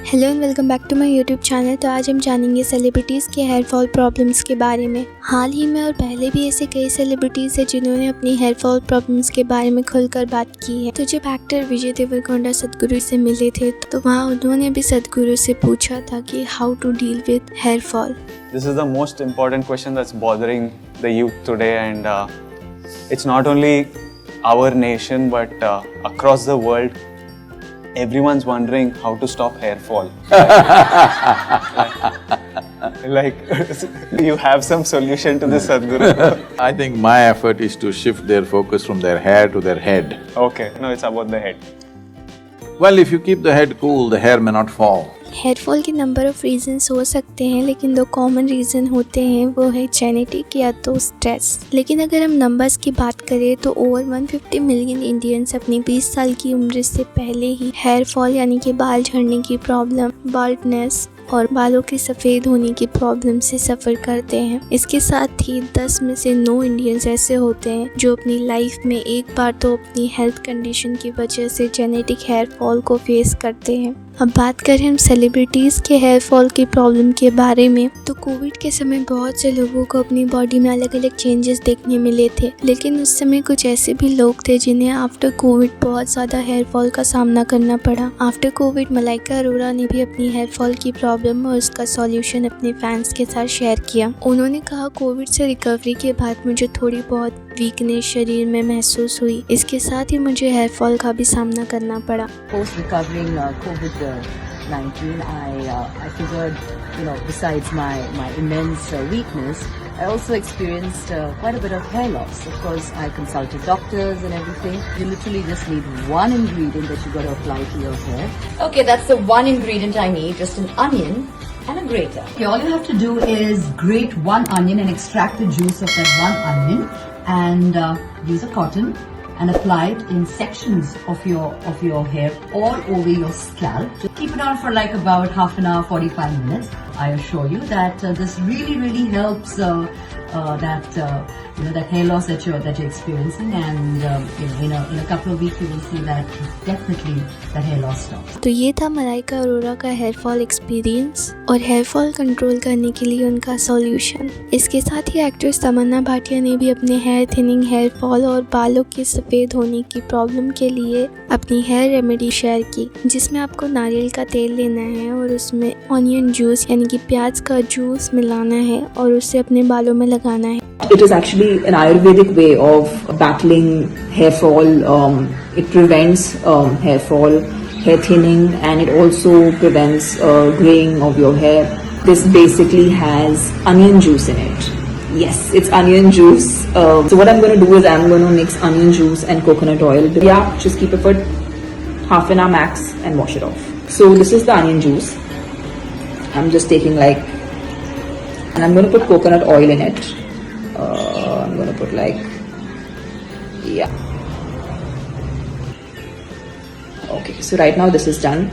Hello and welcome back to my YouTube channel. तो आज हम जानेंगे सेलिब्रिटीज़ के हेयर फॉल प्रॉब्लम्स के बारे में। हाल ही में और पहले भी ऐसे कई सेलिब्रिटीज़ हैं जिन्होंने अपनी हेयर फॉल प्रॉब्लम्स के बारे में खुलकर बात की है। तो जब एक्टर विजय देवरकोंडा सदगुरु से मिले थे तो वहाँ उन्होंने भी सदगुरु से पूछा था कि how to deal with hair fall. This is the most important question that's bothering the youth today, and it's not only our nation but across the world. Everyone's wondering how to stop hair fall. Like, you have some solution to this, Sadhguru? I think my effort is to shift their focus from their hair to their head. Okay, no, it's about the head. Well, if you keep the head cool, the hair may not fall. Hair fall के number of reasons हो सकते हैं, लेकिन दो common reason होते हैं, वो है जेनेटिक या तो स्ट्रेस। लेकिन अगर हम नंबर्स की बात करें तो ओवर 150 मिलियन इंडियंस अपनी 20 साल की उम्र से पहले ही हेयर फॉल यानी कि बाल झड़ने की प्रॉब्लम, बाल्डनेस और बालों के सफ़ेद होने की प्रॉब्लम से सफ़र करते हैं। इसके साथ ही 10 में से 9 इंडियंस ऐसे होते हैं जो अपनी लाइफ में एक बार तो अपनी हेल्थ कंडीशन की वजह से जेनेटिक हेयर फॉल को फेस करते हैं। अब बात करें हम सेलिब्रिटीज़ के हेयर फॉल की प्रॉब्लम के बारे में, तो कोविड के समय बहुत से लोगों को अपनी बॉडी में अलग अलग चेंजेस देखने मिले थे। लेकिन उस समय कुछ ऐसे भी लोग थे जिन्हें आफ्टर कोविड बहुत ज़्यादा हेयर फॉल का सामना करना पड़ा। आफ्टर कोविड मलाइका अरोड़ा ने भी अपनी हेयर फॉल की प्रॉब्लम और उसका सॉल्यूशन अपने फैंस के साथ शेयर किया। उन्होंने कहा, कोविड से रिकवरी के बाद मुझे थोड़ी बहुत वीकनेस शरीर में महसूस हुई। इसके साथ ही मुझे हेयर फॉल का भी सामना करना पड़ा। Post recovering COVID-19, I figured, besides my immense weakness, I also experienced quite a bit of hair loss. Of course, I consulted doctors and everything. You literally just need one ingredient that you got to apply to your hair. Okay, that's the one ingredient I need, just an onion and a grater. Okay, all you have to do is grate one onion and extract the juice of that one onion and use a cotton and apply it in sections of your hair all over your scalp. Just keep it on for like about half an hour, 45 minutes. I assure you that this really helps that hair loss that you're experiencing, and in a couple of weeks you will see that definitely that hair loss stops. तो ये था मलाइका अरोड़ा का hair fall experience और hair fall control करने के लिए उनका solution. इसके साथ ही एक्ट्रेस तमन्ना भाटिया ने भी अपने हेयर थिनिंग, हेयर फॉल और बालों के सफ़ेद होने की प्रॉब्लम के लिए अपनी हेयर रेमेडी शेयर की, जिसमें आपको नारियल का तेल लेना है और उसमें ऑनियन जूस यानी कि प्याज का जूस मिलाना है और उसे अपने बालों में लगाना है। It is actually an Ayurvedic way of battling hair fall. It prevents hair fall, hair thinning, and it also prevents graying of your hair. This basically has onion juice in it. Yes, it's onion juice. So what I'm going to do is I'm going to mix onion juice and coconut oil. Yeah, just keep it for half an hour max and wash it off. So this is the onion juice. I'm just taking and I'm going to put coconut oil in it. I'm going to put okay, so right now this is done.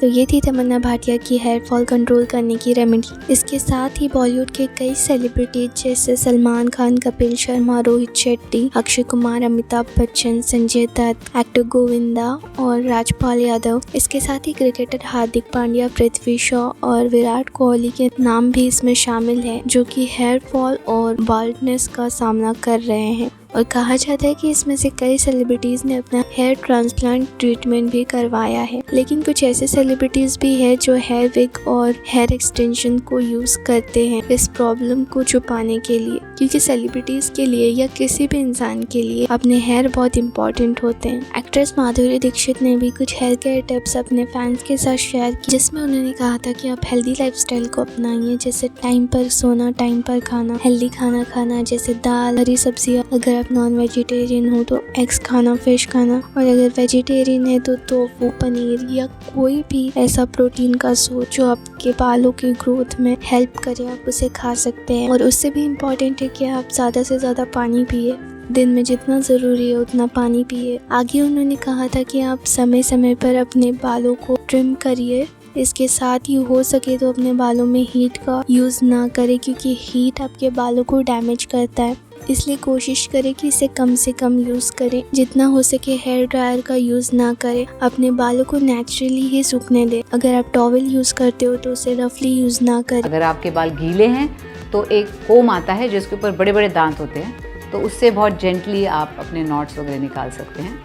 तो ये थी तमन्ना भाटिया की hair fall control करने की remedy. इसके साथ ही बॉलीवुड के कई सेलिब्रिटीज जैसे सलमान खान, कपिल शर्मा, रोहित शेट्टी, अक्षय कुमार, अमिताभ बच्चन, संजय दत्त, एक्टर गोविंदा और राजपाल यादव, इसके साथ ही क्रिकेटर हार्दिक पांड्या, पृथ्वी शॉ और विराट कोहली के नाम भी इसमें शामिल हैं, जो कि हेयर फॉल और बाल्डनेस का सामना कर रहे हैं। और कहा जाता है कि इसमें से कई सेलिब्रिटीज़ ने अपना हेयर ट्रांसप्लांट ट्रीटमेंट भी करवाया है। लेकिन कुछ ऐसे सेलिब्रिटीज़ भी हैं जो हेयर विग और हेयर एक्सटेंशन को यूज़ करते हैं इस प्रॉब्लम को छुपाने के लिए, क्योंकि सेलिब्रिटीज़ के लिए या किसी भी इंसान के लिए अपने हेयर बहुत इंपॉर्टेंट होते हैं। एक्ट्रेस माधुरी दीक्षित ने भी कुछ हेयर केयर टिप्स अपने फैंस के साथ शेयर की, जिसमें उन्होंने कहा था कि आप हेल्दी लाइफस्टाइल को अपनाइए, जैसे टाइम पर सोना, टाइम पर खाना, हेल्दी खाना खाना, जैसे दाल, हरी सब्जियाँ। अगर आप नॉन वेजिटेरियन हो तो एग्स खाना, फिश खाना, और अगर वेजिटेरियन है तो टोफू, पनीर या कोई भी ऐसा प्रोटीन का सोर्स जो आपके बालों की ग्रोथ में हेल्प करे, आप उसे खा सकते हैं। और उससे भी इम्पॉर्टेंट है कि आप ज़्यादा से ज़्यादा पानी पिए, दिन में जितना ज़रूरी है उतना पानी पिए। आगे उन्होंने कहा था कि आप समय समय पर अपने बालों को ट्रिम करिए। इसके साथ ही हो सके तो अपने बालों में हीट का यूज़ ना करें, क्योंकि हीट आपके बालों को डैमेज करता है। इसलिए कोशिश करें कि इसे कम से कम यूज़ करें। जितना हो सके हेयर ड्रायर का यूज़ ना करें, अपने बालों को नेचुरली ही सूखने दें। अगर आप टॉवल यूज़ करते हो तो उसे रफली यूज़ ना करें। अगर आपके बाल गीले हैं तो एक कोम आता है जिसके ऊपर बड़े बड़े दांत होते हैं, तो उससे बहुत जेंटली आप अपने नॉट्स वगैरह निकाल सकते हैं।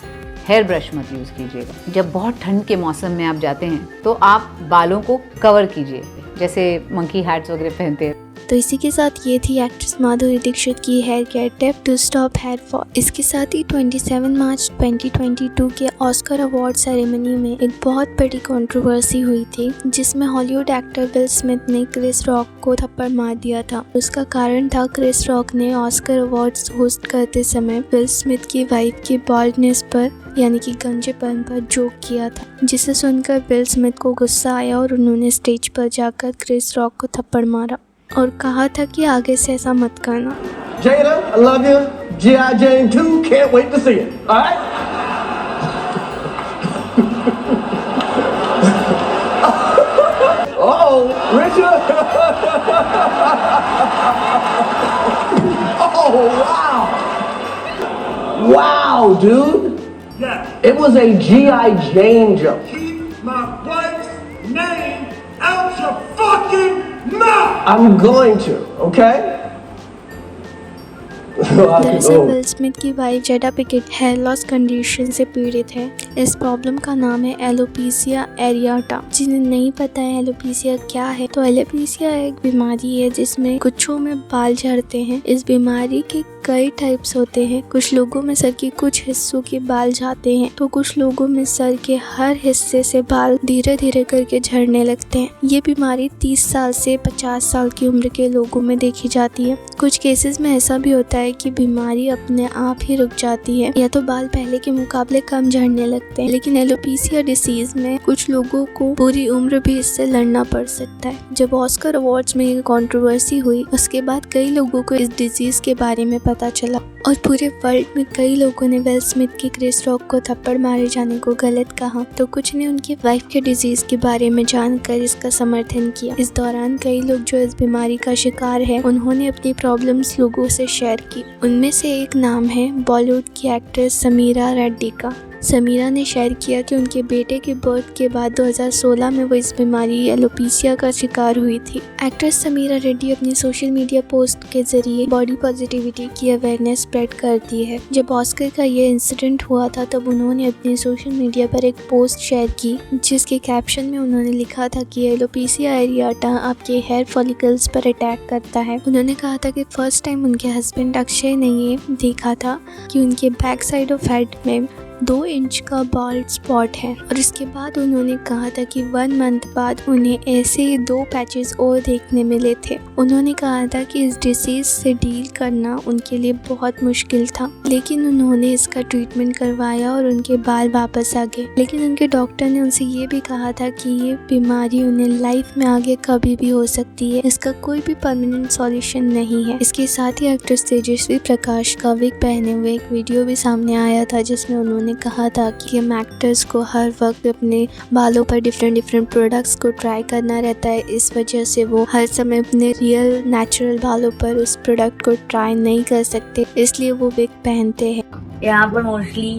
हेयर ब्रश मत यूज़ कीजिएगा। जब बहुत ठंड के मौसम में आप जाते हैं तो आप बालों को कवर कीजिए, जैसे मंकी हैट्स वगैरह पहनते हैं। तो इसी के साथ ये थी एक्ट्रेस माधुरी दीक्षित की hair care tip to stop hair fall. इसके साथ ही 27 मार्च 2022 के ऑस्कर अवार्ड सेरेमनी में एक बहुत बड़ी कंट्रोवर्सी हुई थी, जिसमें हॉलीवुड एक्टर विल स्मिथ ने क्रिस रॉक को थप्पड़ मार दिया था। उसका कारण था क्रिस रॉक ने ऑस्कर अवार्ड्स होस्ट करते समय विल स्मिथ की वाइफ की बॉल्डनेस पर यानी कि गंजेपन पर जोक किया था, जिसे सुनकर विल स्मिथ को गुस्सा आया और उन्होंने स्टेज पर जाकर क्रिस रॉक को थप्पड़ मारा और कहा था कि आगे से ऐसा मत करना। Jada, I love you. G.I. Jane 2, can't wait to see it. All right? Uh-oh, Richard. Oh, wow. Wow, dude. Yeah. It was a G.I. Jane joke. Keep my wife's name out your fucking mouth! I'm going to, okay? दरअसल Will Smith की wife Jada Pinkett hair loss condition से पीड़ित है। इस problem का नाम है alopecia एरियाटा। जिन्हें नहीं पता है एलोपेसिया क्या है, तो एलोपेसिया एक बीमारी है जिसमें कुछों में बाल झड़ते हैं। इस बीमारी के कई टाइप्स होते हैं। कुछ लोगों में सर के कुछ हिस्सों के बाल जाते हैं, तो कुछ लोगों में सर के हर हिस्से से बाल धीरे धीरे करके झड़ने लगते हैं। ये बीमारी 30 साल से 50 साल की उम्र के लोगों में देखी जाती है। कुछ केसेस में ऐसा भी होता है कि बीमारी अपने आप ही रुक जाती है या तो बाल पहले के मुकाबले कम झड़ने लगते हैं। लेकिन एलोपेसिया डिसीज में कुछ लोगों को पूरी उम्र भी इससे लड़ना पड़ सकता है। जब ऑस्कर अवार्ड्स में ये कंट्रोवर्सी हुई, उसके बाद कई लोगों को इस डिजीज के बारे में पता चला और पूरे वर्ल्ड में कई लोगों ने विल स्मिथ की क्रिस रॉक को थप्पड़ मारे जाने को गलत कहा, तो कुछ ने उनकी वाइफ के डिजीज के बारे में जानकर इसका समर्थन किया। इस दौरान कई लोग जो इस बीमारी का शिकार है, उन्होंने अपनी प्रॉब्लम्स लोगों से शेयर की। उनमें से एक नाम है बॉलीवुड की एक्ट्रेस समीरा रेड्डी का। समीरा ने शेयर किया कि उनके बेटे के बर्थ के बाद 2016 में वो इस बीमारी एलोपेसिया का शिकार हुई थी। एक्ट्रेस समीरा रेड्डी अपनी सोशल मीडिया पोस्ट के जरिए बॉडी पॉजिटिविटी की अवेयरनेस स्प्रेड करती है। जब ऑस्कर का ये इंसिडेंट हुआ था, तब उन्होंने अपने सोशल मीडिया पर एक पोस्ट शेयर की, जिसके कैप्शन में उन्होंने लिखा था कि एलोपेसिया एरियाटा आपके हेयर फॉलिकल्स पर अटैक करता है। उन्होंने कहा था कि फर्स्ट टाइम उनके हस्बैंड अक्षय ने ये देखा था कि उनके बैक साइड ऑफ हेड में 2 इंच का बाल्ड स्पॉट है, और इसके बाद उन्होंने कहा था कि 1 मंथ बाद उन्हें ऐसे ही 2 पैचेस और देखने मिले थे। उन्होंने कहा था कि इस डिसीज से डील करना उनके लिए बहुत मुश्किल था, लेकिन उन्होंने इसका ट्रीटमेंट करवाया और उनके बाल वापस आ गए। लेकिन उनके डॉक्टर ने उनसे ये भी कहा था कि ये बीमारी उन्हें लाइफ में आगे कभी भी हो सकती है, इसका कोई भी परमानेंट सॉल्यूशन नहीं है। इसके साथ ही एक्ट्रेस तेजस्वी प्रकाश का विग पहने हुए एक वीडियो भी सामने आया था, जिसमें उन्होंने कहा था कि हम एक्टर्स को हर वक्त अपने बालों पर डिफरेंट प्रोडक्ट्स को ट्राई करना रहता है। इस वजह से वो हर समय अपने रियल नेचुरल बालों पर उस प्रोडक्ट को ट्राई नहीं कर सकते, इसलिए वो विग पहनते हैं। यहाँ पर मोस्टली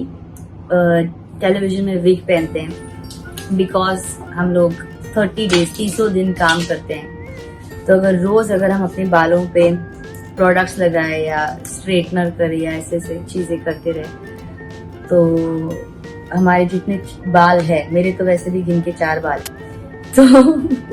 टेलीविजन में विग पहनते हैं बिकॉज हम लोग 30 डेज 300 दिन काम करते हैं। तो अगर हम अपने बालों पे प्रोडक्ट्स लगाए या स्ट्रेटनर करें या ऐसे चीज़ें करते रहे, तो हमारे जितने बाल है, मेरे तो वैसे भी गिन के 4 बाल, तो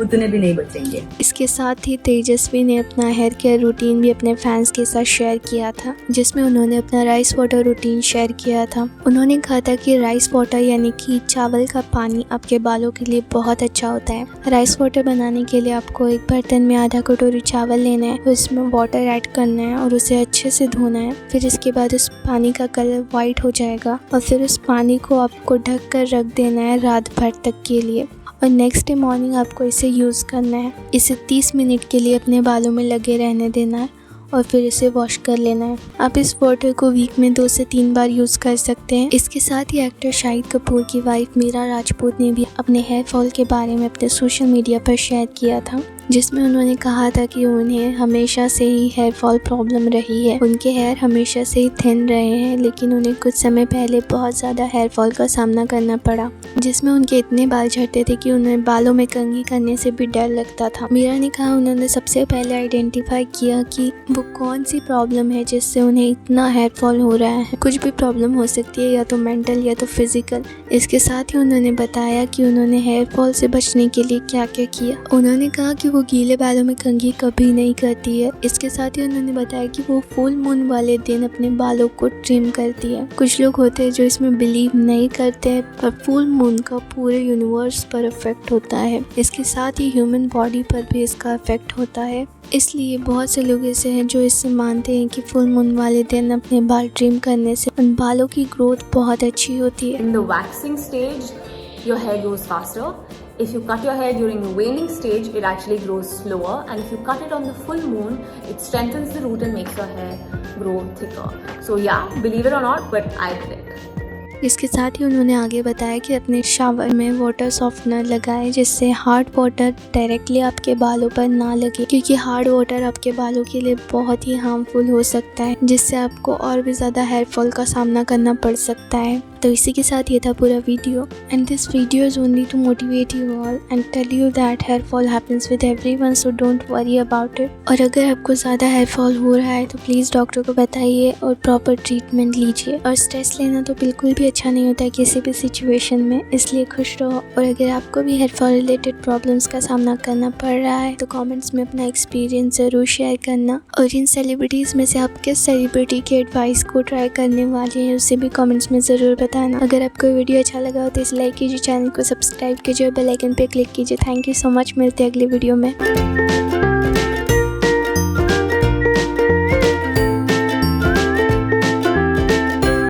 उतने भी नहीं बचेंगे। इसके साथ ही तेजस्वी ने अपना हेयर केयर रूटीन भी अपने फैंस के साथ शेयर किया था, जिसमें उन्होंने अपना राइस वाटर रूटीन शेयर किया था। उन्होंने कहा था कि राइस वाटर यानी कि चावल का पानी आपके बालों के लिए बहुत अच्छा होता है। राइस वाटर बनाने के लिए आपको एक बर्तन में आधा कटोरी चावल लेना है, उसमें वाटर ऐड करना है और उसे अच्छे से धोना है। फिर इसके बाद उस पानी का कलर वाइट हो जाएगा और फिर उस पानी को आपको ढक कर रख देना है रात भर तक के लिए, और नेक्स्ट डे मॉर्निंग आपको इसे यूज़ करना है। इसे 30 मिनट के लिए अपने बालों में लगे रहने देना है और फिर इसे वॉश कर लेना है। आप इस वाटर को वीक में 2 से 3 बार यूज़ कर सकते हैं। इसके साथ ही एक्टर शाहिद कपूर की वाइफ मीरा राजपूत ने भी अपने हेयर फॉल के बारे में अपने सोशल मीडिया पर शेयर किया था, जिसमें उन्होंने कहा था कि उन्हें हमेशा से ही हेयर फॉल प्रॉब्लम रही है। उनके हेयर हमेशा से ही थिन रहे हैं, लेकिन उन्हें कुछ समय पहले बहुत ज़्यादा हेयर फॉल का सामना करना पड़ा, जिसमें उनके इतने बाल झड़ते थे कि उन्हें बालों में कंघी करने से भी डर लगता था। मीरा ने कहा उन्होंने सबसे पहले आइडेंटिफाई किया कि वो कौन सी प्रॉब्लम है जिससे उन्हें इतना हेयर फॉल हो रहा है। कुछ भी प्रॉब्लम हो सकती है, या तो मेंटल या तो फिजिकल। इसके साथ ही उन्होंने बताया कि उन्होंने हेयर फॉल से बचने के लिए क्या क्या किया। उन्होंने कहा कि वो गीले बालों में कंघी कभी नहीं करती है। इसके साथ ही उन्होंने बताया कि वो फुल मून वाले दिन अपने बालों को ट्रिम करती है। कुछ लोग होते हैं जो इसमें बिलीव नहीं करते हैं, पर फुल मून का पूरे यूनिवर्स पर इफेक्ट होता है। इसके साथ ही ह्यूमन बॉडी पर भी इसका इफेक्ट होता है। इसलिए बहुत से लोग ऐसे हैं जो इससे मानते हैं कि फुल मून वाले दिन अपने बाल ट्रिम करने से उन बालों की ग्रोथ बहुत अच्छी होती है। In the waxing stage, your hair grows faster. If you cut your hair during the waning stage, it actually grows slower. And if you cut it on the full moon, it strengthens the root and makes your hair grow thicker. So yeah, believe it or not, but I did it. इसके साथ ही उन्होंने आगे बताया कि अपने shower में water softener लगाएं, जिससे हार्ड वाटर डायरेक्टली आपके बालों पर ना लगे, क्योंकि हार्ड वाटर आपके बालों के लिए बहुत ही हार्मफुल हो सकता है, जिससे आपको और भी ज़्यादा हेयर फॉल का सामना करना पड़ सकता है। तो इसी के साथ ये था पूरा video, and this video is only to motivate you all and tell you that hair fall happens with everyone, so don't worry about it. और अगर आपको ज़्यादा हेयर फॉल हो रहा है तो प्लीज़ डॉक्टर को बताइए और प्रॉपर ट्रीटमेंट लीजिए। और स्ट्रेस लेना तो बिल्कुल भी अच्छा नहीं होता है किसी भी सिचुएशन में, इसलिए खुश रहो। और अगर आपको भी हेयर फॉल रिलेटेड प्रॉब्लम्स का सामना करना पड़ रहा है तो कमेंट्स में अपना एक्सपीरियंस ज़रूर शेयर करना। और इन सेलिब्रिटीज़ में से आप किस सेलिब्रिटी के एडवाइस को ट्राई करने वाले हैं उसे भी कमेंट्स में ज़रूर बताना। अगर आपको वीडियो अच्छा लगा हो तो इसे लाइक कीजिए, चैनल को सब्सक्राइब कीजिए और बेल आइकन पे क्लिक कीजिए। थैंक यू सो मच, मिलते हैं अगली वीडियो में।